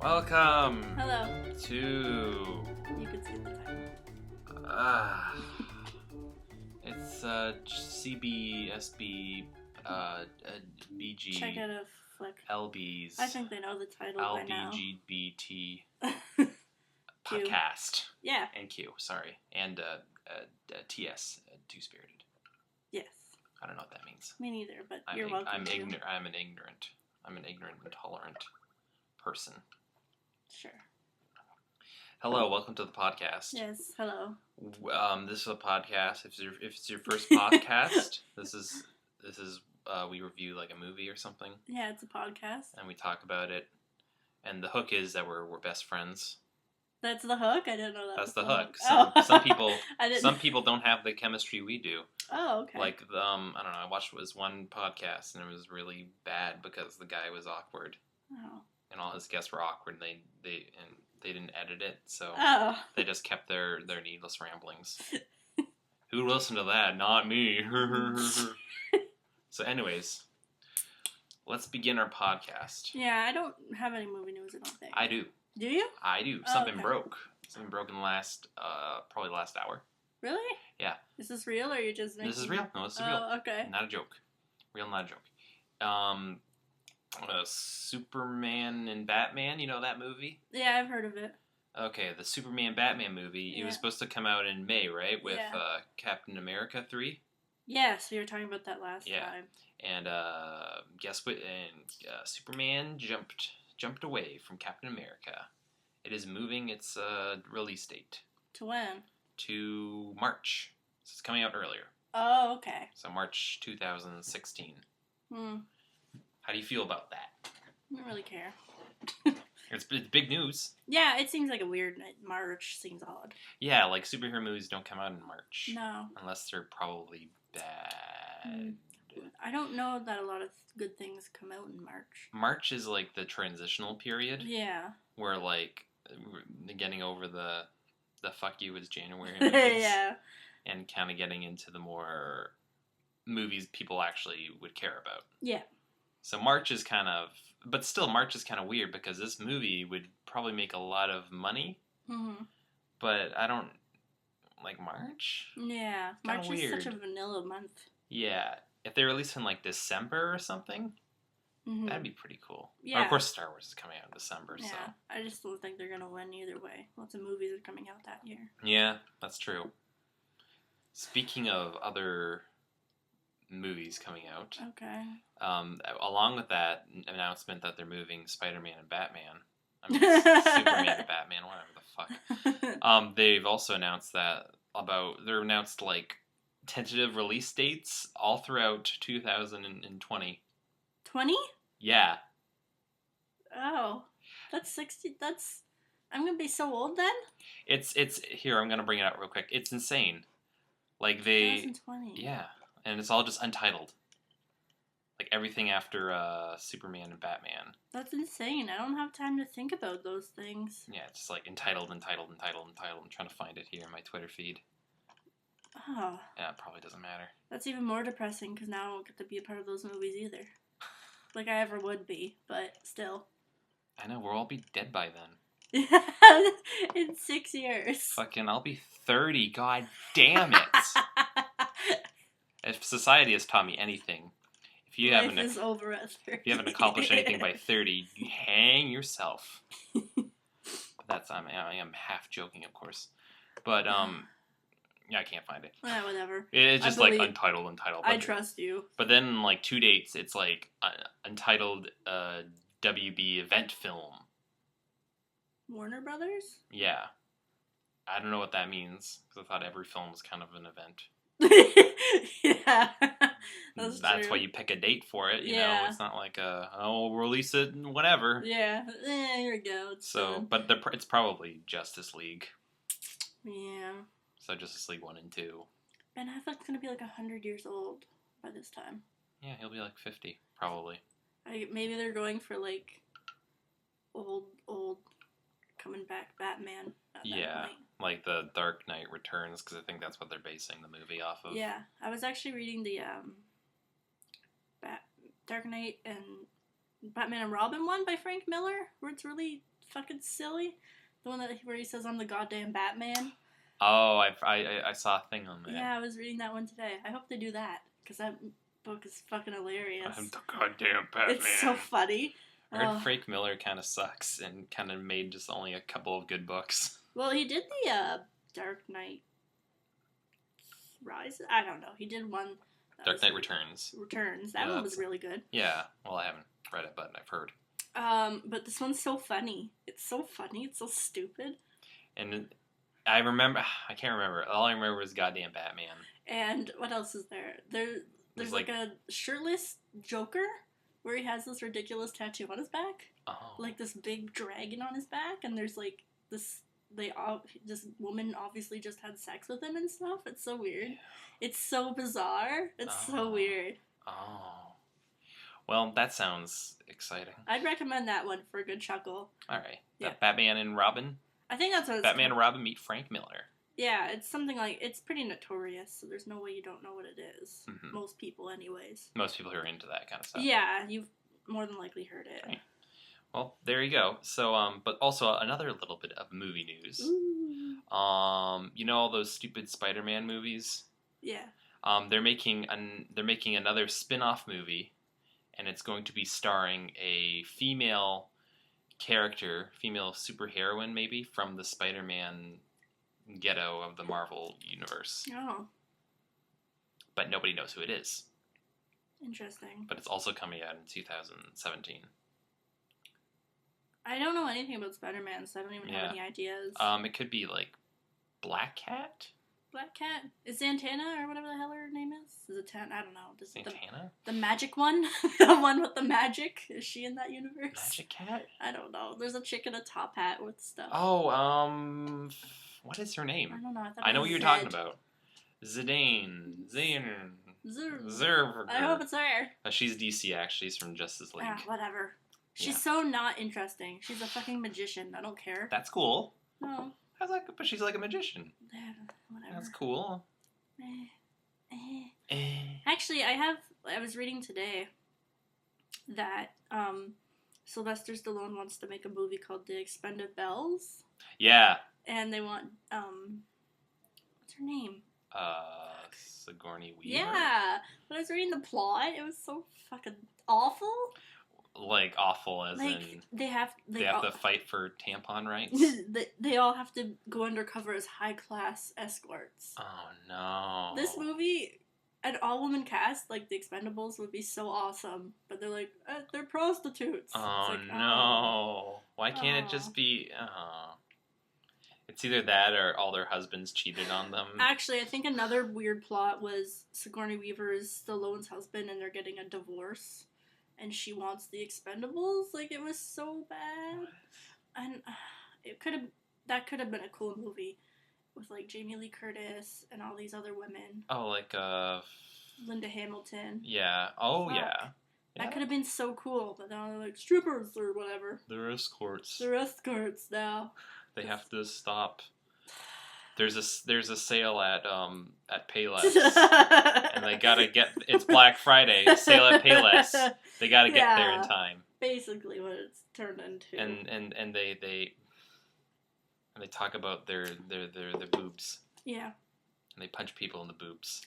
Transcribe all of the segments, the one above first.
Welcome Hello. to You can skip the title. it's CBSB BG Check out a flick. LB's I think they know the title by now. LBGBT podcast. Yeah. And Q, sorry. And TS, Two-Spirited. Yes. I don't know what that means. Me neither, but you're welcome. I'm an ignorant, intolerant person. Sure. Hello, welcome to the podcast. Yes, hello. This is a podcast. If it's your first podcast, this is we review like a movie or something. Yeah, it's a podcast. And we talk about it. And the hook is that we're best friends. That's the hook? I didn't know that. That's the hook. Oh. Some people don't have the chemistry we do. Oh, okay. Like I don't know. I watched one podcast and it was really bad because the guy was awkward. Oh. And all his guests were awkward. And they didn't edit it, so they just kept their needless ramblings. Who would listen to that? Not me. So anyways, let's begin our podcast. Yeah, I don't have any movie news, I don't think. I do. Do you? I do. Something broke. Something broke in the last, probably the last hour. Really? Yeah. Is this real, or are you just making... This is real. No, this is real. Oh, okay. Not a joke. Real, not a joke. Superman and Batman, you know that movie? Yeah, I've heard of it. Okay, the Superman-Batman movie, It was supposed to come out in May, right? With Captain America 3? Yeah, so you were talking about that last time. And guess what? And Superman jumped away from Captain America. It is moving its release date. To when? To March. So it's coming out earlier. Oh, okay. So March 2016. How do you feel about that? I don't really care. It's big news. Yeah, it seems like a weird... March seems odd. Yeah, like superhero movies don't come out in March. No. Unless they're probably bad. I don't know that a lot of good things come out in March. March is like the transitional period. Yeah. Where like getting over the fuck you is January movies. Yeah. And kind of getting into the more movies people actually would care about. Yeah. So March is kind of... But still, March is kind of weird because this movie would probably make a lot of money. Mm-hmm. But I don't like March. Yeah. March is such a vanilla month. Yeah. If they release in like December or something, that'd be pretty cool. Yeah. Or, of course, Star Wars is coming out in December. Yeah. So. I just don't think they're going to win either way. Lots of movies are coming out that year. Yeah, that's true. Speaking of other movies coming out. Okay. Along with that announcement that they're moving Spider-Man and Batman. I mean, Superman and Batman, whatever the fuck. They've also announced they're announced like tentative release dates all throughout 2020. 20? Yeah. Oh. That's 60, I'm gonna be so old then? It's here, I'm gonna bring it out real quick. It's insane. Like 2020. Yeah. And it's all just untitled. Like everything after Superman and Batman. That's insane. I don't have time to think about those things. Yeah, it's just like entitled. I'm trying to find it here in my Twitter feed. Oh. Yeah, it probably doesn't matter. That's even more depressing because now I don't get to be a part of those movies either. Like I ever would be, but still. I know, we'll all be dead by then. In 6 years. Fucking, I'll be 30. God damn it. If society has taught me anything, if you haven't accomplished anything by 30, you hang yourself. But I am half joking, of course. But yeah, I can't find it. Yeah, whatever. It's just like untitled. I trust you. But then like 2 dates, it's like untitled WB event film. Warner Brothers? Yeah. I don't know what that means because I thought every film was kind of an event. Yeah, that's why you pick a date for it. You know, it's not like we'll release it and whatever. Yeah, here we go. But it's probably Justice League. Yeah. So Justice League 1 and 2. Ben Affleck's gonna be like 100 years old by this time. Yeah, he'll be like 50 probably. Maybe they're going for like old coming back Batman. Yeah. Like the Dark Knight Returns, because I think that's what they're basing the movie off of. Yeah, I was actually reading the Dark Knight and Batman and Robin one by Frank Miller, where it's really fucking silly. The one where he says, "I'm the goddamn Batman." Oh, I saw a thing on that. Yeah, I was reading that one today. I hope they do that, because that book is fucking hilarious. I'm the goddamn Batman. It's so funny. I heard Frank Miller kind of sucks and kind of made just only a couple of good books. Well, he did the Dark Knight Rises. I don't know. He did one. Dark Knight Returns. That one was really good. Yeah. Well, I haven't read it, but I've heard. But this one's so funny. It's so funny. It's so stupid. And I can't remember. All I remember was goddamn Batman. And what else is there? There's like a shirtless Joker where he has this ridiculous tattoo on his back. Oh. Like this big dragon on his back, and there's like this woman obviously just had sex with him and stuff. It's so weird. Yeah. It's so bizarre. It's so weird. Oh. Well, that sounds exciting. I'd recommend that one for a good chuckle. All right. Yeah. Batman and Robin? I think that's what it's Batman and Robin meet Frank Miller. Yeah, it's something like, it's pretty notorious, so there's no way you don't know what it is. Mm-hmm. Most people, anyways. Most people who are into that kind of stuff. Yeah, you've more than likely heard it. Right. Well, there you go. So, but also another little bit of movie news. Ooh. You know all those stupid Spider-Man movies? Yeah. They're making another spin-off movie, and it's going to be starring a female character, female superheroine maybe, from the Spider-Man ghetto of the Marvel universe. Oh. But nobody knows who it is. Interesting. But it's also coming out in 2017. I don't know anything about Spider-Man, so I don't even have any ideas. It could be like Black Cat? Black Cat? Is Santana or whatever the hell her name is? Is it I don't know. Santana? The magic one? The one with the magic? Is she in that universe? Magic Cat? I don't know. There's a chick in a top hat with stuff. Oh, what is her name? I don't know. I know what you're talking about. Zidane. Zerv. I hope it's her. She's DC, actually. She's from Justice League. Whatever. She's so not interesting. She's a fucking magician. I don't care. That's cool. No. But she's like a magician. Whatever. That's cool. Actually, I was reading today that Sylvester Stallone wants to make a movie called The Expendables. Yeah. And they want what's her name? Sigourney Weaver. Yeah. When I was reading the plot, it was so fucking awful. Like awful as like, in they have to fight for tampon rights. they all have to go undercover as high class escorts. Oh no! This movie, an all woman cast like The Expendables would be so awesome, but they're like they're prostitutes. Oh like, no! Why can't it just be? It's either that or all their husbands cheated on them. Actually, I think another weird plot was Sigourney Weaver is Stallone's husband, and they're getting a divorce. And she wants the Expendables. Like, it was so bad. And that could have been a cool movie. With, like, Jamie Lee Curtis and all these other women. Oh, like, Linda Hamilton. Yeah. Oh, yeah. That could have been so cool. But now they're like, strippers or whatever. They're escorts. They're escorts now. They have to stop. There's a sale at Payless, and they gotta get. It's Black Friday sale at Payless. They gotta get there in time. Basically, what it's turned into. And they talk about their boobs. Yeah. And they punch people in the boobs.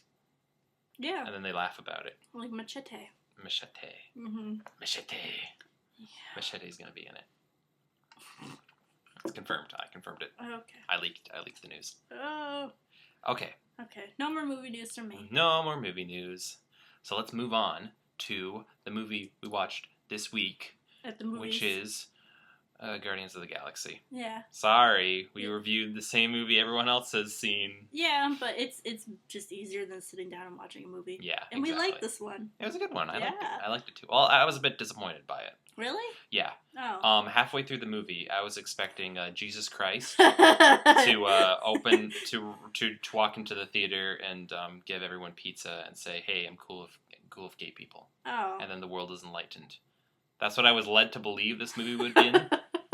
Yeah. And then they laugh about it. Like Machete. Machete. Mm-hmm. Machete. Yeah. Machete's gonna be in it. It's confirmed. I confirmed it. Okay. I leaked the news. Oh. Okay. Okay. No more movie news from me. No more movie news. So let's move on to the movie we watched this week. At the movies. Which is Guardians of the Galaxy. Yeah. Sorry, we reviewed the same movie everyone else has seen. Yeah, but it's just easier than sitting down and watching a movie. Yeah, and we liked this one. It was a good one. I liked it too. Well, I was a bit disappointed by it. Really? Yeah. Oh. Halfway through the movie, I was expecting Jesus Christ to open to walk into the theater and give everyone pizza and say, "Hey, I'm cool with gay people." Oh. And then the world is enlightened. That's what I was led to believe this movie would be,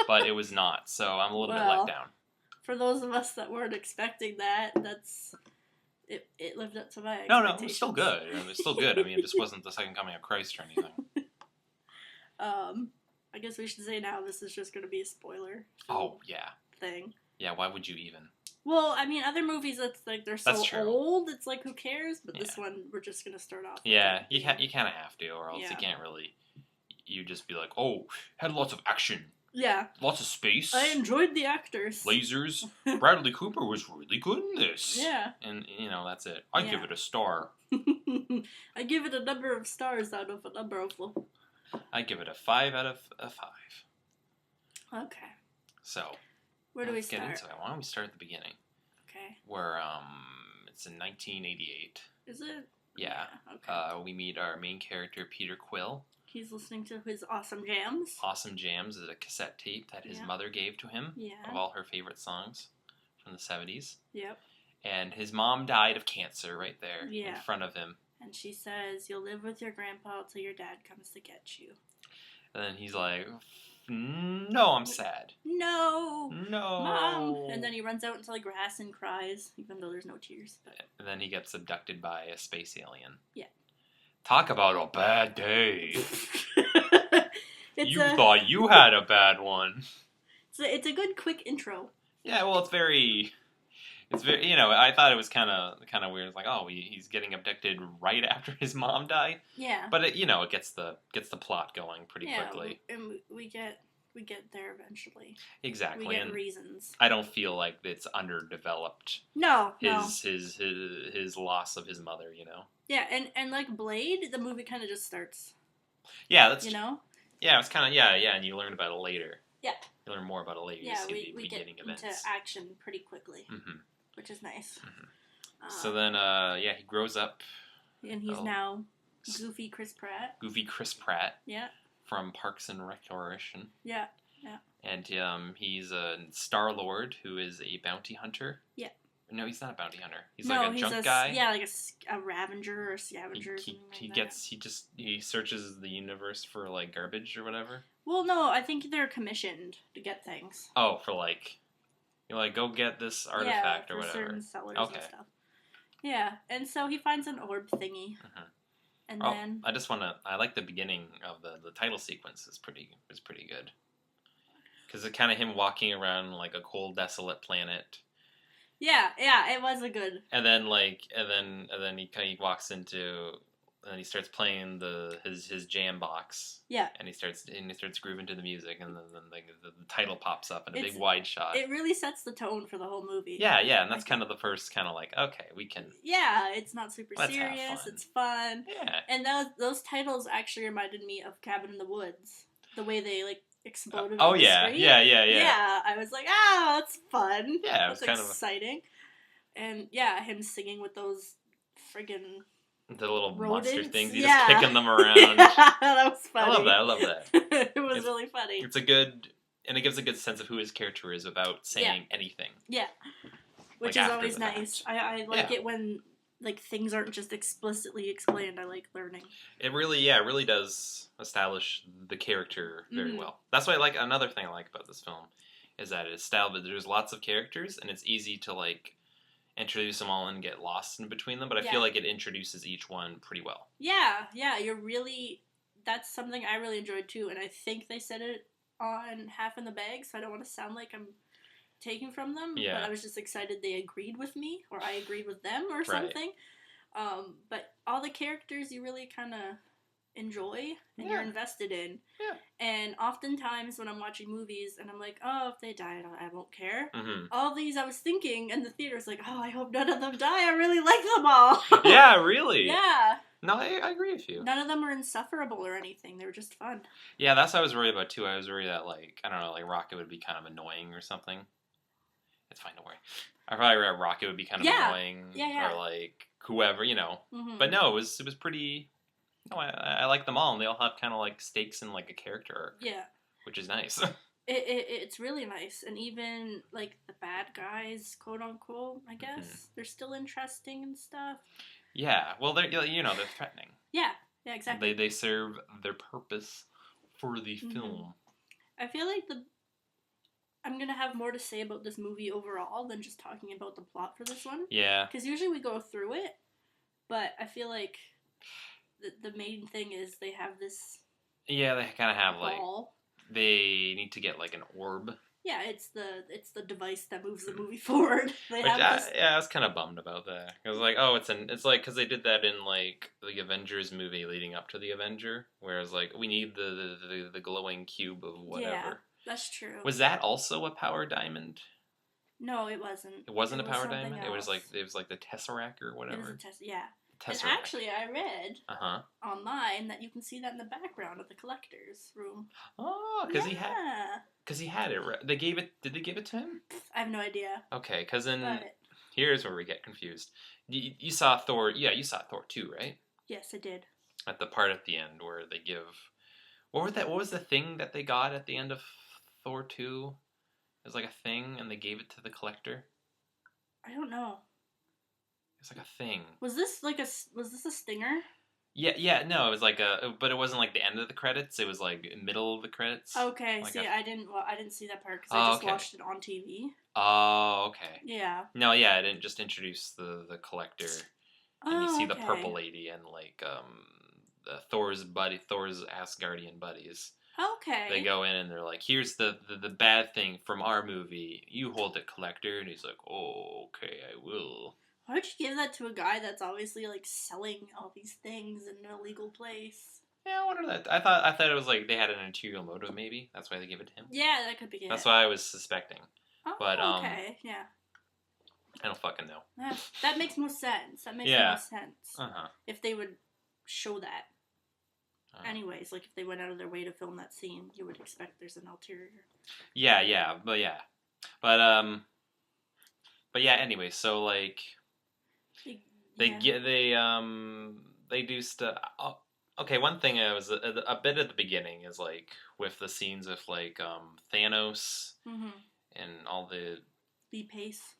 but it was not. So I'm a little bit let down. For those of us that weren't expecting that, it lived up to my expectations. No, it's still good. It's still good. I mean, it just wasn't the second coming of Christ or anything. I guess we should say now this is just going to be a spoiler. Oh, yeah. Thing. Yeah, why would you even? Well, I mean, other movies, it's like they're so true. old, it's like, who cares? But this one, we're just going to start off. Yeah, you kind of have to, or else Yeah. you can't really. You just be like, oh, had lots of action. Yeah. Lots of space. I enjoyed the actors. Lasers. Bradley Cooper was really good in this. Yeah. And, that's it. I give it a star. I give it a number of stars out of a number of them. I give it a 5 out of a 5. Okay. So, where do we start? Get into it. Why don't we start at the beginning? Okay. Where, it's in 1988. Is it? Yeah. Okay. We meet our main character, Peter Quill. He's listening to his Awesome Jams. Awesome Jams is a cassette tape that his mother gave to him of all her favorite songs from the 70s. Yep. And his mom died of cancer right there in front of him. And she says, you'll live with your grandpa till your dad comes to get you. And then he's like, no, I'm sad. No. Mom. And then he runs out into the grass and cries, even though there's no tears. But... And then he gets abducted by a space alien. Yeah. Talk about a bad day. Thought you had a bad one. It's a good quick intro. Yeah, well, it's very, I thought it was kind of weird. It's like, oh, he's getting abducted right after his mom died. Yeah. But it gets the plot going pretty quickly. And we get there eventually. Exactly. We get reasons. I don't feel like it's underdeveloped. No. His loss of his mother, Yeah, and like Blade, the movie kind of just starts. Yeah, that's Yeah, it's kind of and you learn about it later. Yeah. You learn more about it later. Yeah, you see we get into action pretty quickly, which is nice. So then, he grows up. And he's now Goofy Chris Pratt. Goofy Chris Pratt. Yeah. From Parks and Recreation. Yeah, yeah. And he's a Star-Lord who is a bounty hunter. Yeah. No, he's not a bounty hunter. He's like a junk guy. Yeah, like a Ravager or Scavenger. He searches the universe for like garbage or whatever. Well, no, I think they're commissioned to get things. Oh, for like, you're like, go get this artifact or whatever. Certain sellers and stuff. Yeah, and so he finds an orb thingy. And then I like the beginning of the title sequence is pretty good. Because it's kind of him walking around like a cold, desolate planet. Yeah, it was a good. And then he walks into, and he starts playing his jam box. Yeah. And he starts grooving to the music, and then the title pops up in a big wide shot. It really sets the tone for the whole movie. Yeah, and that's kind of the first kind of like, okay, we can. Yeah, it's not super serious. It's fun. Yeah. And those titles actually reminded me of Cabin in the Woods, the way they like exploded. Oh yeah, yeah. Yeah, I was like, that's fun. Yeah, it was kind exciting. And yeah, him singing with those friggin' the little rodents. Monster things. He's just kicking them around. Yeah, that was funny. I love that. It was really funny. It gives a good sense of who his character is without saying anything. Yeah, which is always nice. I like it when like things aren't just explicitly explained. I like learning. It really does establish the character very well. That's why another thing I like about this film is that there's lots of characters and it's easy to like introduce them all and get lost in between them, but I feel like it introduces each one pretty well. Yeah, that's something I really enjoyed too, and I think they said it on Half in the Bag, so I don't want to sound like I'm taking from them, but I was just excited they agreed with me, or I agreed with them, or something. But all the characters you really kind of enjoy and you're invested in. Yeah. And oftentimes when I'm watching movies and I'm like, oh, if they die, I won't care. Mm-hmm. All these I was thinking in the theater's like, oh, I hope none of them die. I really like them all. Yeah, really? Yeah. No, I agree with you. None of them were insufferable or anything. They were just fun. Yeah, that's what I was worried about too. I was worried that Rocket would be kind of annoying or something. It's fine, don't worry. I probably read Rocket would be kind of annoying. Yeah. Or like whoever, Mm-hmm. But no, it was pretty. No, I like them all, and they all have kind of like stakes in like a character arc. Yeah. Which is nice. It's really nice, and even like the bad guys, quote unquote, I guess they're still interesting and stuff. Yeah, well, they're threatening. Yeah, exactly. They serve their purpose for the film. I feel like I'm gonna have more to say about this movie overall than just talking about the plot for this one. Yeah. Because usually we go through it, but I feel like the main thing is they have this. Yeah, they kind of have ball. they need to get like an orb. Yeah, it's the device that moves the movie forward. I was kind of bummed about that. I was like, oh, it's like because they did that in like the Avengers movie leading up to the Avenger, whereas like we need the glowing cube of whatever. Yeah, that's true. Was that also a power diamond? No, it wasn't. It wasn't a was power diamond. Else. It was like the Tesseract or whatever. It was a yeah. Tesseract. And actually, I read online that you can see that in the background of the collector's room. Oh, because he had it. They gave it. Did they give it to him? I have no idea. Okay, because then here's where we get confused. You saw Thor. Yeah, you saw Thor 2, right? Yes, I did. At the part at the end where they give. What was the thing that they got at the end of Thor 2? It was like a thing, and they gave it to the collector. I don't know. It's like a thing. Was this a stinger? Yeah, no, it was like but it wasn't like the end of the credits. It was like middle of the credits. Okay, like I didn't see that part because I just watched it on TV. Oh, okay. Yeah. No, yeah, I didn't just introduce the collector, and you see the purple lady and like Thor's Asgardian buddies. Okay. They go in and they're like, "Here's the bad thing from our movie. You hold it, collector." And he's like, "Oh, okay, I will." Why would you give that to a guy that's obviously like selling all these things in an illegal place? Yeah, I wonder that. I thought it was like they had an interior motive. Maybe that's why they give it to him. Yeah, that could be it. That's what I was suspecting. Oh, but okay, yeah. I don't fucking know. That makes more sense. That makes more sense. If they would show that. Anyways, like if they went out of their way to film that scene, you would expect there's an ulterior. But yeah. Anyway, so like they do stuff. Okay, one thing I was a bit at the beginning is like with the scenes with like Thanos and all the Lee Pace.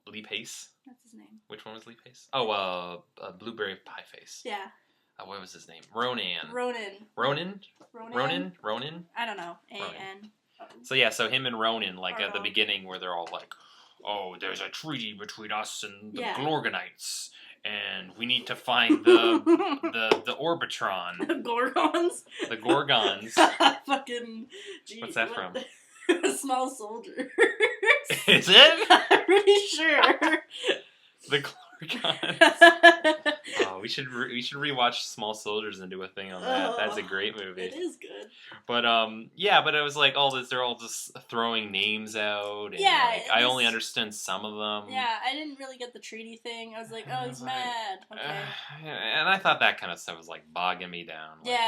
Lee Pace. That's his name. Which one was Lee Pace? Oh, Blueberry Pie Face. Yeah. What was his name? Ronan. Ronan. I don't know. A-N. So him and Ronan, like at the beginning where they're all like, oh, there's a treaty between us and the Glorgonites, and we need to find the Orbitron. The Gorgons? The Gorgons. Fucking... Geez, what's that from? Small Soldiers. Is it? I'm pretty sure. The Gorgons. Oh, we should rewatch Small Soldiers and do a thing on that. That's a great movie. It is good. But but it was like all this. They're all just throwing names out. And, like, I only understand some of them. Yeah, I didn't really get the treaty thing. I was like, oh, he's mad. Okay. And I thought that kind of stuff was like bogging me down. Like,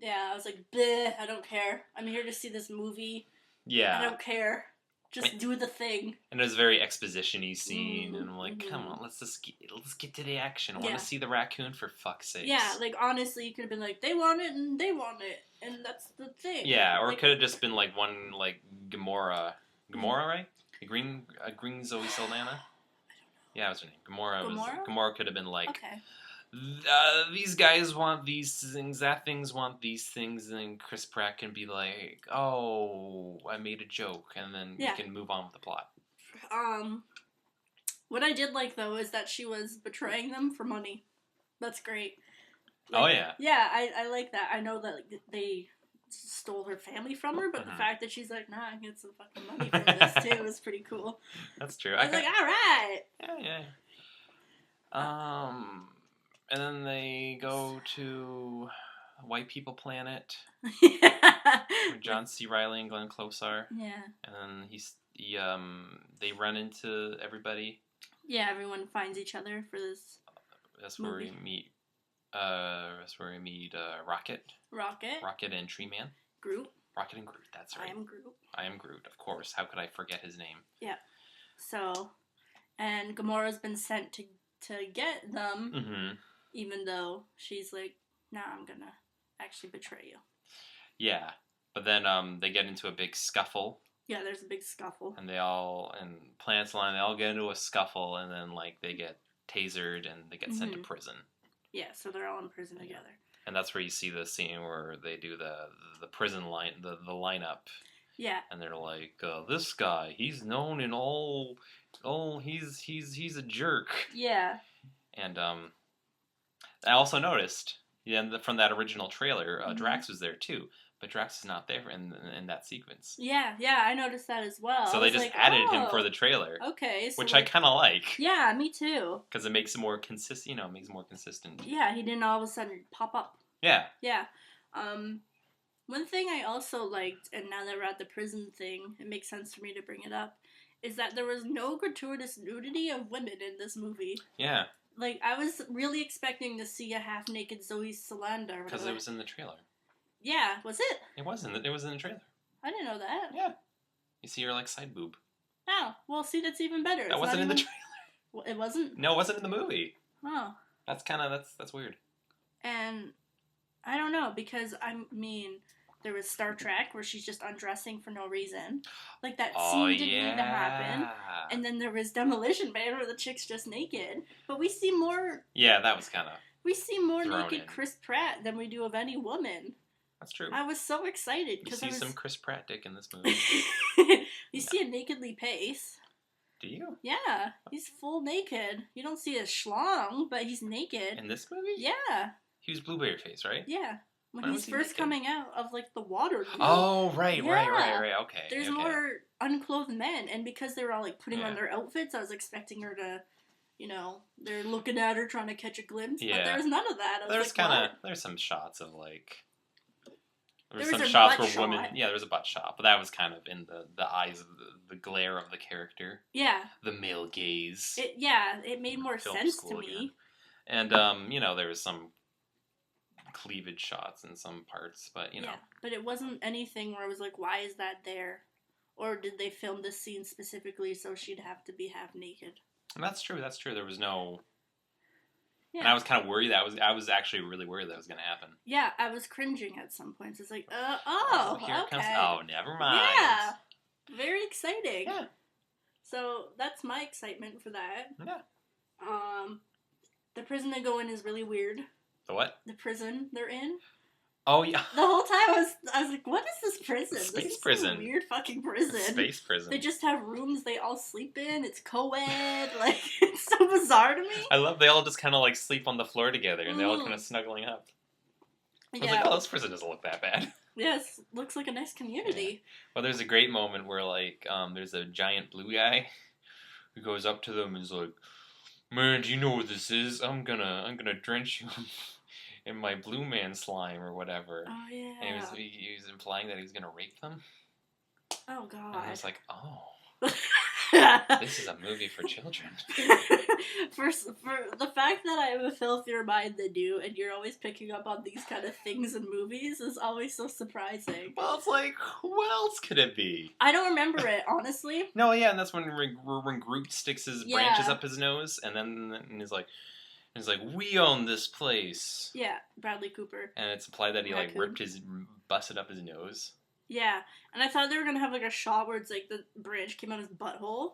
yeah. I was like, bleh, I don't care. I'm here to see this movie. Yeah. I don't care. Just do the thing. And it was a very exposition-y scene, and I'm like, come on, let's get to the action. I want to see the raccoon for fuck's sake. Yeah, like honestly, you could have been like, they want it and they want it, and that's the thing. Yeah, or it could have just been like one like Gamora, right? The green Zoe Saldana. Yeah, what's her name? Gamora could have been like, okay. These guys want these things, that things want these things, and then Chris Pratt can be like, oh, I made a joke, and then we can move on with the plot. What I did like, though, is that she was betraying them for money. That's great. Like, oh, yeah. Yeah, I like that. I know that they stole her family from her, but the fact that she's like, nah, I get some fucking money from this, too, is pretty cool. That's true. I was like, all right. Yeah. And then they go to White People Planet. Where John C. Reilly and Glenn Close are. Yeah. And then they run into everybody. Yeah, everyone finds each other for this. That's where we meet. Rocket. Rocket and Treeman. Groot. Rocket and Groot. That's right. I am Groot. Of course. How could I forget his name? Yeah. So, and Gamora's been sent to get them. Mm-hmm. Even though she's like, nah, I'm gonna actually betray you. Yeah. But then they get into a big scuffle. Yeah, there's a big scuffle. And Planet's Line, they all get into a scuffle, and then like they get tasered and they get sent to prison. Yeah, so they're all in prison together. And that's where you see the scene where they do the prison line, the lineup. Yeah. And they're like, this guy, he's known in all he's a jerk. Yeah. And I also noticed, from that original trailer, Drax was there too. but Drax is not there in that sequence. Yeah, I noticed that as well. So they just added him for the trailer. Okay. So which I kind of like. Yeah, me too. Because it makes it more consistent, makes it more consistent. Yeah, he didn't all of a sudden pop up. Yeah. Yeah. One thing I also liked, and now that we're at the prison thing, it makes sense for me to bring it up, is that there was no gratuitous nudity of women in this movie. Yeah. Like, I was really expecting to see a half-naked Zoe Saldana. Because it was in the trailer. Yeah, was it? It was in the trailer. I didn't know that. Yeah. You see her, like, side boob. Oh, well, see, that's even better. That wasn't in the trailer. Well, it wasn't? No, it wasn't in the movie. Oh. That's weird. And I don't know, because, I mean, there was Star Trek where she's just undressing for no reason. Like, that scene didn't need to happen. And then there was Demolition Man where the chick's just naked. But we see more... Yeah, that was kind of... We see more naked Chris Pratt than we do of any woman. That's true. I was so excited. You see some Chris Pratt dick in this movie. See a nakedly Pace. Do you? Yeah, he's full naked. You don't see a schlong, but he's naked. In this movie? Yeah. He was Blueberry Face, right? Yeah. When he's first coming out of, like, the water. Oh, right. Okay. There's more unclothed men, and because they were all, like, putting on their outfits, I was expecting her to, they're looking at her trying to catch a glimpse, but there was none of that. There's some shots of, like... There was some shots where women... Yeah, there was a butt shot, but that was kind of in the eyes of the glare of the character. Yeah. The male gaze. It made more sense to me. Again. And, there was some cleavage shots in some parts, but, Yeah, but it wasn't anything where I was like, why is that there? Or did they film this scene specifically so she'd have to be half naked? And that's true. There was no... Yeah. And I was kind of worried I was actually really worried that was going to happen. Yeah, I was cringing at some points. It's like, here okay. Comes, never mind. Yeah, very exciting. Yeah. So that's my excitement for that. Yeah. The prison they go in is really weird. The what? The prison they're in. Oh yeah. The whole time I was like, what is this prison? Space this is prison. Some weird fucking prison. Space prison. They just have rooms they all sleep in. It's co-ed. Like, it's so bizarre to me. I love they all just kind of like sleep on the floor together and they all kind of snuggling up. I was like, this prison doesn't look that bad. Yes, looks like a nice community. Yeah. Well, there's a great moment where like there's a giant blue guy who goes up to them and is like, "Man, do you know what this is? I'm gonna drench you in my blue man slime or whatever." Oh yeah. And he was implying that he was gonna rape them. Oh god. And I was like, oh. This is a movie for children. for the fact that I have a filthier mind than you, and you're always picking up on these kind of things in movies, is always so surprising. Well, it's like, who else could it be? I don't remember it, honestly. No, yeah, and that's when Groot sticks his branches up his nose, and then he's like, we own this place. Yeah, Bradley Cooper. And it's implied that he Raccoon. Busted up his nose. Yeah, and I thought they were gonna have like a shot where it's like the branch came out his butthole.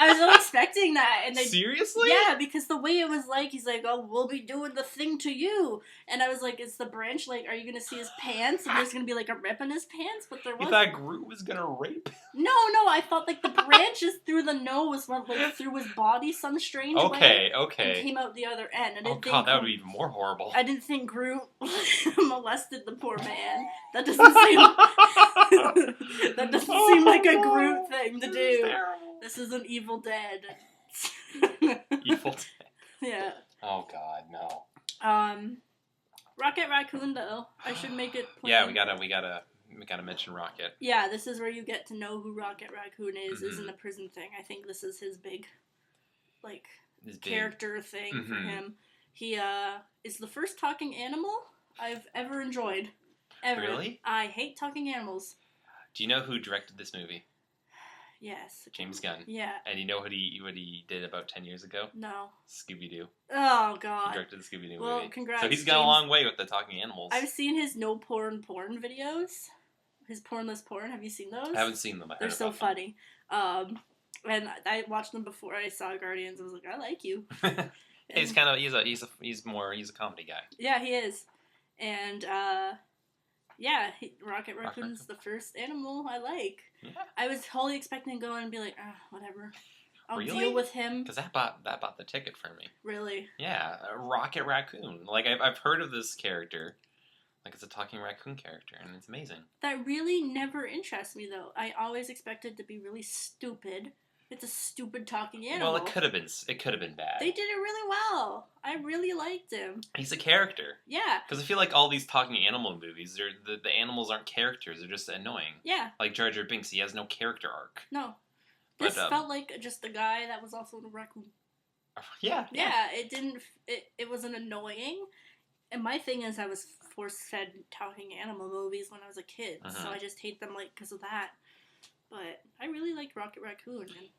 I was not expecting that, and seriously? Yeah, because the way it was like, he's like, "Oh, we'll be doing the thing to you," and I was like, "Is the branch like? Are you gonna see his pants? And there's gonna be like a rip in his pants?" But there wasn't. You thought Groot was gonna rape? No, I thought like the branches through the nose went like through his body some strange way. Okay. And came out the other end. I didn't think that would be even more horrible. I didn't think Groot molested the poor man. That doesn't seem. That doesn't seem like a Groot thing to do. This is an Evil Dead. Evil Dead. Yeah. Oh God, no. Rocket Raccoon though. I should make it plain. Yeah, we gotta mention Rocket. Yeah, this is where you get to know who Rocket Raccoon is. Mm-hmm. Isn't a prison thing. I think this is his big, character thing for him. He is the first talking animal I've ever enjoyed. Ever. Really? I hate talking animals. Do you know who directed this movie? Yes. James Gunn. Yeah. And you know what he did about 10 years ago? No. Scooby-Doo. Oh, God. He directed the Scooby-Doo movie. Well, congrats, so he's gone a long way with the talking animals. I've seen his no porn videos. His pornless porn. Have you seen those? I haven't seen them. They're so funny. And I watched them before I saw Guardians. I was like, I like you. He's a comedy guy. Yeah, he is. And Rocket Raccoon's the first animal I like. Yeah. I was wholly expecting to go and be like, whatever. I'll really? deal with him. Because that bought the ticket for me. Really? Yeah, Rocket Raccoon. Like I've heard of this character, Like, it's a talking raccoon character, and it's amazing. That really never interests me, though. I always expected to be really stupid. It's a stupid talking animal. Well, it could have been bad. They did it really well. I really liked him. He's a character. Yeah. Because I feel like all these talking animal movies, the animals aren't characters. They're just annoying. Yeah. Like Jar Jar Binks, he has no character arc. No. This felt like just a guy that was also in a raccoon. Yeah. Yeah, it didn't... It wasn't annoying. And my thing is I was force-fed talking animal movies when I was a kid. So I just hate them, like, because of that. But I really liked Rocket Raccoon, and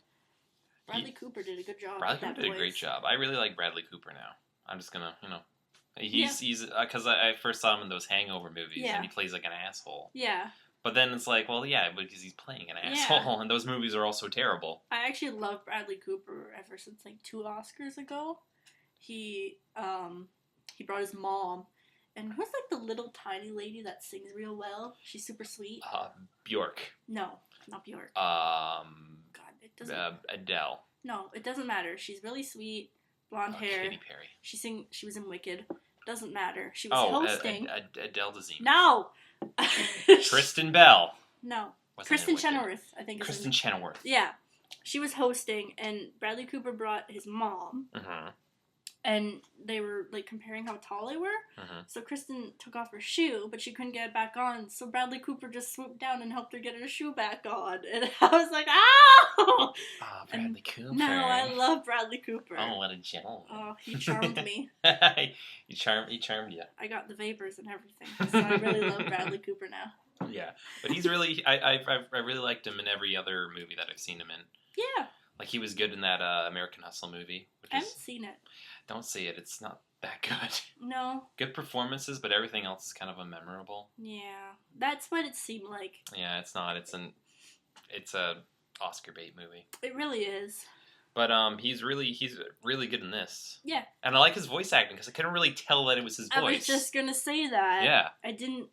Bradley Cooper did a good job. Bradley Cooper did a great job. I really like Bradley Cooper now. I'm just gonna, he's because I first saw him in those Hangover movies, and he plays like an asshole. Yeah. But then it's like, well, yeah, because he's playing an asshole, and those movies are also terrible. I actually love Bradley Cooper ever since like 2 Oscars ago. He brought his mom. And who's like the little tiny lady that sings real well? She's super sweet. Bjork. No, not Bjork. God, it doesn't. Adele. No, it doesn't matter. She's really sweet, blonde hair. Katy Perry. She was in Wicked. Doesn't matter. She was hosting. Adele Dazeem. No. Kristen Bell. No. Kristen Chenoweth, I think. Kristen Chenoweth. Yeah, she was hosting, and Bradley Cooper brought his mom. And they were, like, comparing how tall they were. So Kristen took off her shoe, but she couldn't get it back on. So Bradley Cooper just swooped down and helped her get her shoe back on. And I was like, ow! Oh, Bradley Cooper. No, I love Bradley Cooper. Oh, what a gentleman. Oh, he charmed me. He charmed you. I got the vapors and everything. So I really love Bradley Cooper now. Yeah. But he's really... I really liked him in every other movie that I've seen him in. Yeah. Like, he was good in that American Hustle movie. I haven't seen it. Don't see it. It's not that good. No. Good performances, but everything else is kind of unmemorable. Yeah. That's what it seemed like. Yeah, it's not. It's a Oscar bait movie. It really is. But he's really good in this. Yeah. And I like his voice acting because I couldn't really tell that it was his voice. I was just going to say that. Yeah. I didn't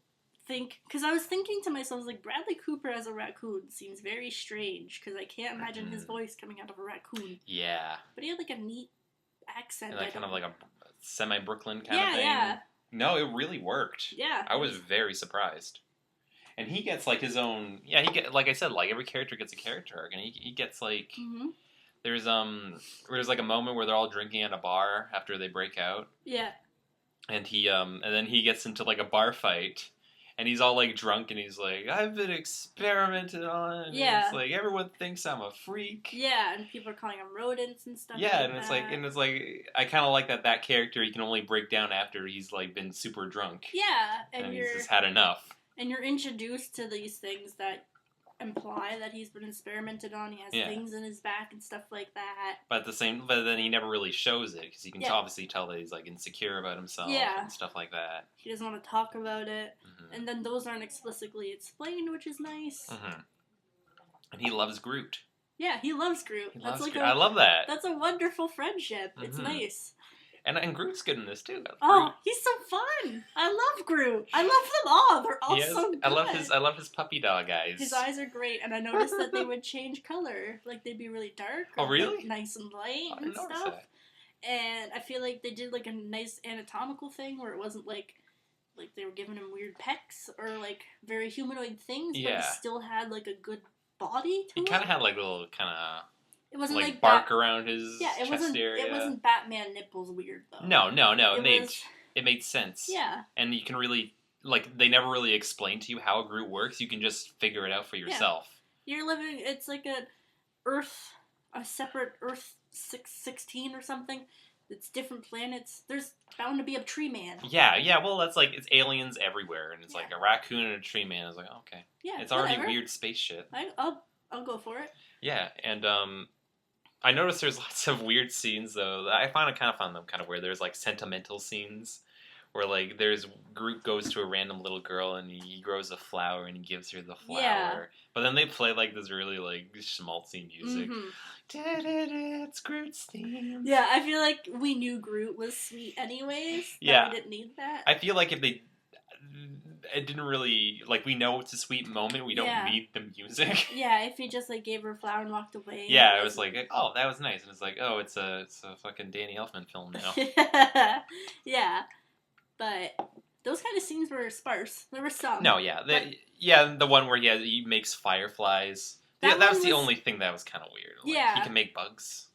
think... Because I was thinking to myself, I was like, Bradley Cooper as a raccoon seems very strange because I can't imagine his voice coming out of a raccoon. Yeah. But he had like a neat accent. And kind of like a semi-Brooklyn kind of thing. Yeah. No, it really worked. Yeah. I was very surprised. And he gets like his own... Yeah, like I said, like every character gets a character arc. And he gets like... There's like a moment where they're all drinking at a bar after they break out. Yeah. And and then he gets into like a bar fight. And he's all like drunk and he's like, I've been experimented on. Yeah. It's like everyone thinks I'm a freak. Yeah, and people are calling him rodents and stuff. Yeah, and it's like I kinda like that character he can only break down after he's like been super drunk. Yeah. And he's just had enough. And you're introduced to these things that imply that he's been experimented on. He has things in his back and stuff like that. But then he never really shows it because you can obviously tell that he's like insecure about himself and stuff like that. He doesn't want to talk about it, and then those aren't explicitly explained, which is nice. And he loves Groot. Yeah, he loves Groot. I love that. That's a wonderful friendship. It's nice. And Groot's good in this too. Oh, he's so fun! I love Groot. I love them all. They're all so good. I love his puppy dog eyes. His eyes are great, and I noticed that they would change color. Like they'd be really dark. Oh, really? Like, nice and light and stuff. That. And I feel like they did like a nice anatomical thing where it wasn't like they were giving him weird pecs or like very humanoid things, but he still had like a good body to him. He kind of had like a little kind of. It wasn't like bark around his chest area. It wasn't Batman nipples weird though. No. It made sense. Yeah. And you can really they never really explain to you how Groot works. You can just figure it out for yourself. Yeah. You're living. It's like a separate Earth 16 or something. It's different planets. There's bound to be a Treeman. Yeah. Well, that's like it's aliens everywhere, and it's like a raccoon and a Treeman. It's like okay. Yeah. It's already weird space shit. I'll go for it. Yeah, and I noticed there's lots of weird scenes though. I found them kind of weird. There's like sentimental scenes where like Groot goes to a random little girl and he grows a flower and he gives her the flower. Yeah. But then they play like this really like schmaltzy music. It's Groot's theme. Yeah, I feel like we knew Groot was sweet anyways. Yeah, we didn't need that. I feel like it didn't really, like, we know it's a sweet moment, we don't need the music. Yeah, if he just, like, gave her a flower and walked away. Yeah, it was like, oh, that was nice. And it's like, oh, it's a fucking Danny Elfman film now. Yeah, but Those kind of scenes were sparse. There were some. No, yeah. The one where he makes fireflies. That That was one the was- only thing that was kind of weird. Like, Yeah. He can make bugs.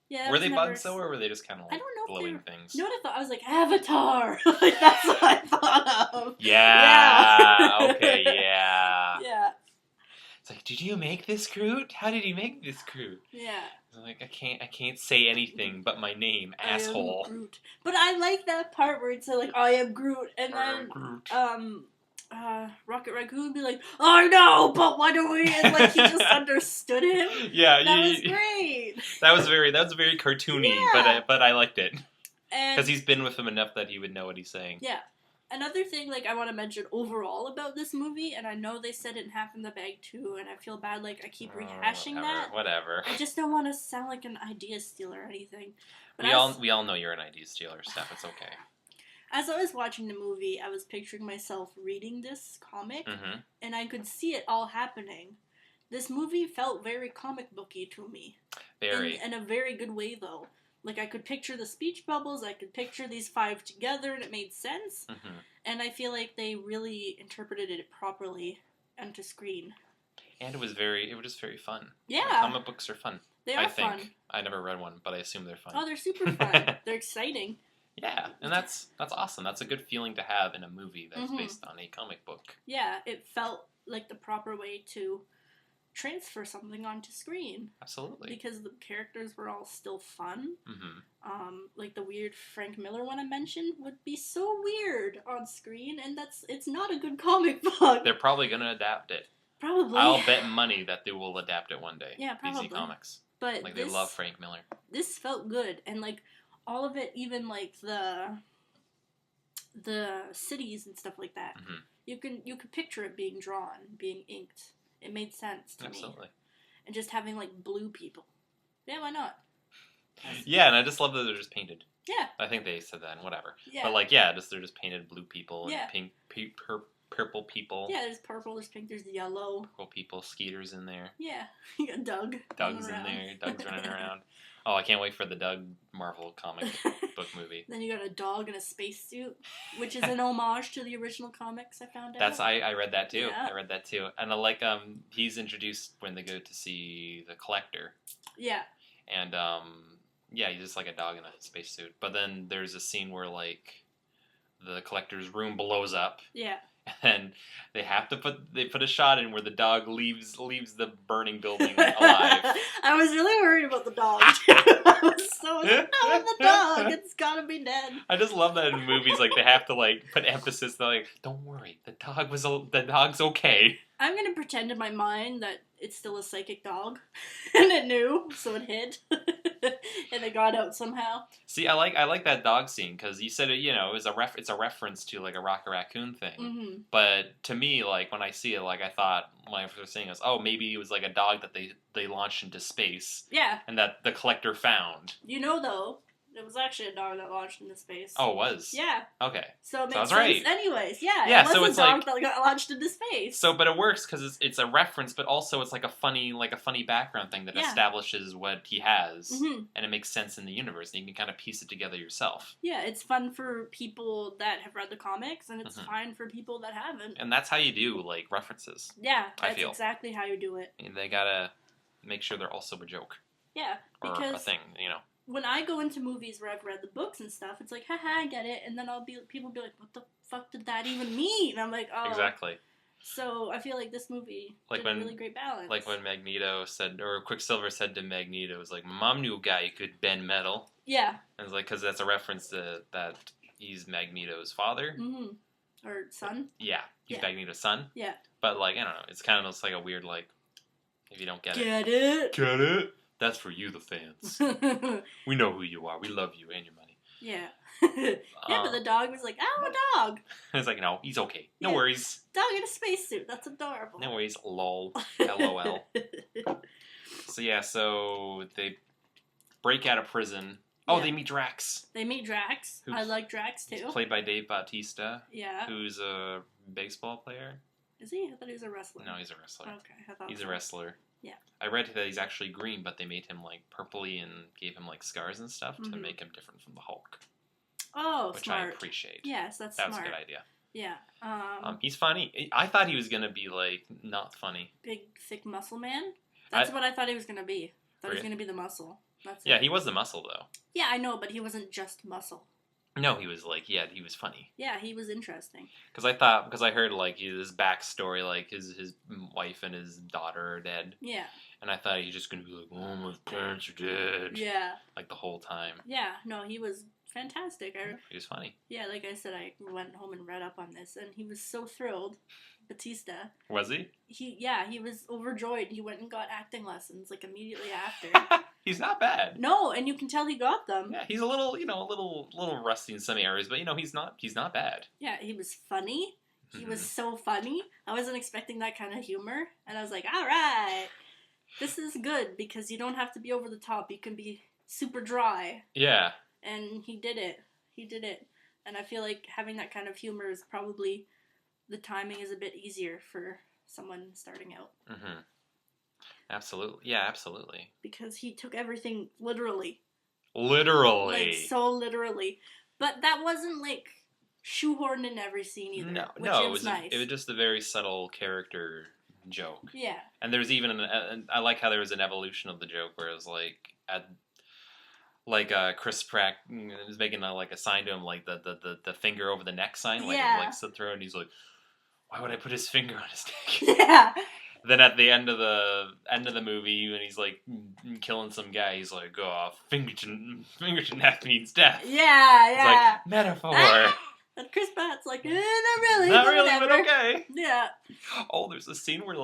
Yeah, that Were was they never bugs, though, or were they just kind of I like don't know if glowing they things? You know what I thought? I was like, Avatar! Like, that's what I thought of. Yeah. Okay, yeah. Yeah. It's like, did you make this Groot? How did you make this Groot? Yeah. I'm like, I can't say anything but my name, asshole. I am Groot. But I like that part where it's like, I am Groot, and I am then Groot. Rocket Raccoon would be like, I know, but what do we? And like he just understood him. Yeah, That was great. That was very cartoony, Yeah. but I liked it And because he's been with him enough that he would know what he's saying. yeah. Another thing, like, I want to mention overall about this movie, and I know they said it in Half in the Bag too, and I feel bad, like, I keep rehashing that. Whatever. I just don't want to sound like an idea stealer or anything. But We all know you're an idea stealer, Steph. It's okay. As I was watching the movie, I was picturing myself reading this comic, and I could see it all happening. This movie felt very comic booky to me. Very. In a very good way, though. Like, I could picture the speech bubbles, I could picture these 5 together, and it made sense. And I feel like they really interpreted it properly onto screen. And it was very fun. Yeah. Like, comic books are fun. They are I think. fun. I never read one, but I assume they're fun. Oh, they're super fun. They're exciting. Yeah, and that's awesome. That's a good feeling to have in a movie that's based on a comic book. Yeah, it felt like the proper way to transfer something onto screen. Absolutely. Because the characters were all still fun. Like the weird Frank Miller one I mentioned would be so weird on screen, and it's not a good comic book. They're probably going to adapt it. Probably. I'll bet money that they will adapt it one day. Yeah, probably. DC Comics. But like, they love Frank Miller. This felt good, and like all of it, even like the cities and stuff like that. You could picture it being drawn, being inked. It made sense to me. And just having like blue people. Yeah, why not? Yeah, and I just love that they're just painted. Yeah. I think they said that and whatever. Yeah. But like, yeah, they're just painted blue people and Yeah. pink, purple people. Yeah, there's purple, there's pink, there's yellow. Purple people, Skeeter's in there. Yeah, you got Doug. Doug's in there. Doug's running around. Oh, I can't wait for the Doug Marvel comic book movie. Then you got a dog in a spacesuit, which is an homage to the original comics, I found out. I read that too. Yeah. I read that too. And I like he's introduced when they go to see the Collector. Yeah. And yeah, he's just like a dog in a spacesuit. But then there's a scene where like the Collector's room blows up. Yeah. And they have to put a shot in where the dog leaves the burning building alive. I was really worried about the dog too. I was no, the dog, it's gotta be dead. I just love that in movies, like they have to like put emphasis. They're like, don't worry, the dog's okay. I'm gonna pretend in my mind that it's still a psychic dog, and it knew, so it hid, and it got out somehow. See, I like that dog scene because you said it. You know, it's a reference to like a Rocket Raccoon thing. But to me, like when I see it, like I thought when I first seeing it, was, oh, maybe it was like a dog that they launched into space. Yeah. And that the Collector found. You know, though, it was actually a dog that launched into space. Oh, it was? Yeah. Okay. So it makes sense right. Anyways, yeah. Yeah, it was so a it's dog like, that got launched into space. So, but it works because it's a reference, but also it's like a funny background thing that establishes what he has, and it makes sense in the universe, and you can kind of piece it together yourself. Yeah, it's fun for people that have read the comics, and it's fine for people that haven't. And that's how you do like references. Yeah, that's exactly how you do it. And they gotta make sure they're also a joke. Yeah, or because a thing, you know. When I go into movies where I've read the books and stuff, it's like, haha, I get it, and then people will be like, what the fuck did that even mean? And I'm like, oh. Exactly. So I feel like this movie did a really great balance. Like when Magneto said, or Quicksilver said to Magneto, it was like, my mom knew a guy who could bend metal. Yeah. And it's like, because that's a reference to that he's Magneto's father. Or son. Yeah, he's Magneto's son. Yeah. But like, I don't know, it's kind of just like a weird, like, if you don't get it. Get it? Get it? That's for you, the fans. We know who you are. We love you and your money. Yeah. Yeah, but the dog was like, oh, a dog. It's like, no, he's okay. No worries. Dog in a spacesuit. That's adorable. No worries. Lol. LOL. So yeah, so they break out of prison. Oh, they meet Drax. They meet Drax. I like Drax, too. He's played by Dave Bautista. Yeah. Who's a baseball player. Is he? I thought he was a wrestler. No, he's a wrestler. Okay, I thought he's a wrestler. Yeah. I read that he's actually green, but they made him like purpley and gave him like scars and stuff to make him different from the Hulk. Oh, which smart. I appreciate. Yes, that's smart. That was a good idea. Yeah. He's funny. I thought he was gonna be like not funny. Big thick muscle man. That's what I thought he was gonna be. Thought he was gonna be the muscle. That's he was the muscle though. Yeah, I know, but he wasn't just muscle. No, he was like, he was funny. Yeah, he was interesting. Because I heard like his backstory, like his wife and his daughter are dead. Yeah. And I thought he was just gonna be like, oh, my parents are dead. Yeah. Like the whole time. Yeah. No, he was fantastic. He was funny. Yeah, like I said, I went home and read up on this, and he was so thrilled. Batista. Was he? He was overjoyed. He went and got acting lessons like immediately after. He's not bad. No, and you can tell he got them. Yeah, he's a little, little rusty in some areas, but he's not bad. Yeah, he was funny. He was so funny. I wasn't expecting that kind of humor, and I was like, all right, this is good because you don't have to be over the top. You can be super dry. Yeah. And he did it. He did it. And I feel like having that kind of humor is probably, the timing is a bit easier for someone starting out. Mm-hmm. Absolutely. Yeah, absolutely. Because he took everything literally. Literally. Like, so literally. But that wasn't, like, shoehorned in every scene either. No, it was nice. It was just a very subtle character joke. Yeah. And there's even, I like how there was an evolution of the joke where it was like, Chris Pratt was making a sign to him, like the finger over the neck sign, like slit throat, and he's like, why would I put his finger on his neck? Yeah. Then at the end of the movie, when he's like killing some guy, he's like, "Oh, finger to neck means death." Yeah, It's yeah. like metaphor. And Chris Pratt's like, not really, but okay. Yeah. Oh, there's a scene where